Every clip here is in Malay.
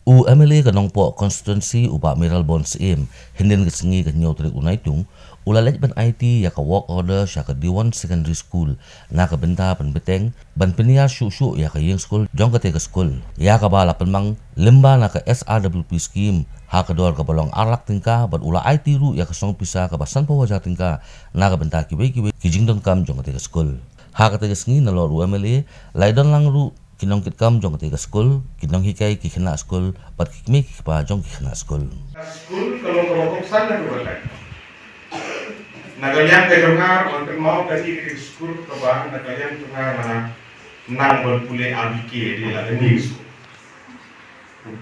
U MLA ka nongpo constituency upa miral bonds im hinden ke sengi ke nyaw trik unai tung ula lej ban IT ya ka work order sya ka D1 secondary school na ka benta ban beteng ban penia syu ya ka yeng school jong ka te ka school ya ka bala penmang lemba na ka SRWP scheme ha ka dor ka bolong arlak tingka ban ula IT ru ya ka song pisa ka basan pawaja tingka na ka benta kiwe ki jingdon kam jong ka te ka school ha ka te ka sengi na lor U MLA laidon lang ru kinong kit kam jong ketiga school kinong hikai ki kena school pat kikmi ki pa jong ki kena school kalau kelompok sana dua kan nagalian ke jongar untuk mau kasi ke school ke bang nagalian jongar mana nang berpule abike di la ni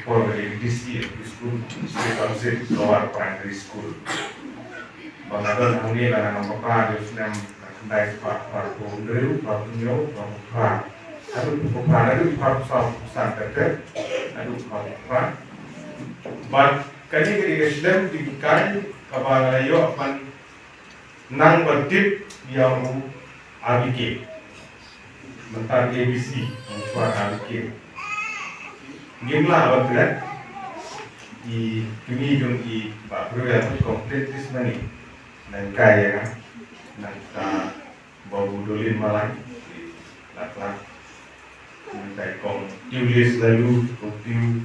for the DC school state council lower primary school bagaimana huni la nang apa di senam dai pak ko ndeu pak nyo pak aduh bukan aduh harus santai aduh apa but kani ke Islam dibukai kabala yo apan nang bertip yang abike mentar ABC mensuar abike gimla abad di kini jom di pak bro ya komplit this money dan kaya kan nang ta bau dolin malang laklah mentai kong tulis lalu tiu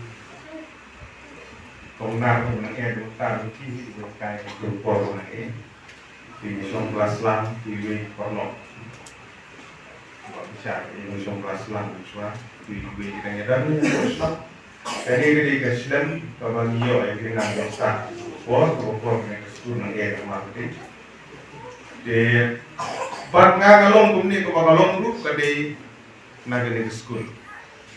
kong nar kong nang e doktar ki kai kompor nang e di song kelas lang di porno buat bisa di song kelas lang uswa di kita dan uswa kali ini ke Islam kawan yo yang dengan dosa por nang school nang e marketing de bat nga galong kumni ko magalong ru kadai nagani school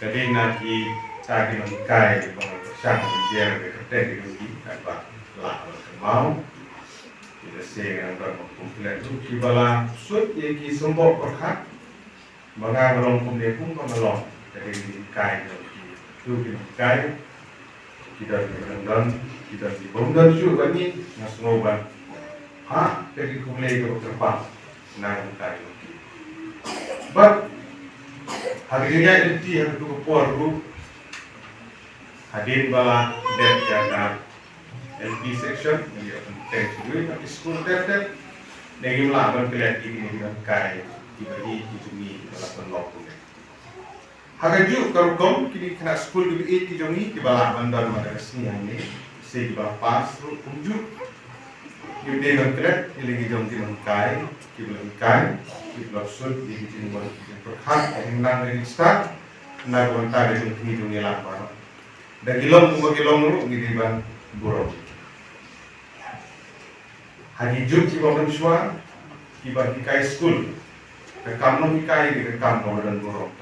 kadai na ki tagi ng kai di bang siyang jer de kate di apa la mau kita se ang bar komplet ki bala sut ye ki sombo perkhat mga galong kumni pun magalong kadai di kai ki tu ki kai kita di bomdan su kani nasnoban ha jadi kumlei ko terpang nang kai but hari ini yang tu por group hadin bala det jaga LP section dia teks duit tapi school det negi melaban kelihatan ini dengan kai diberi kijungi bala penlok tu hagaju karukom kini kena school diberi kijungi di bala bandar madrasah yang ini se di bala pas unjuk yung dengan kelihatan ilagi jom di kai kiblan kai kiblan sud di sini buat perhak yang nang dari start na gonta dari hidung ngilang baru dan gilong lu ngidiban burung hari jum ki bawang suar ki ba kai school rekam no kai di rekam dan burung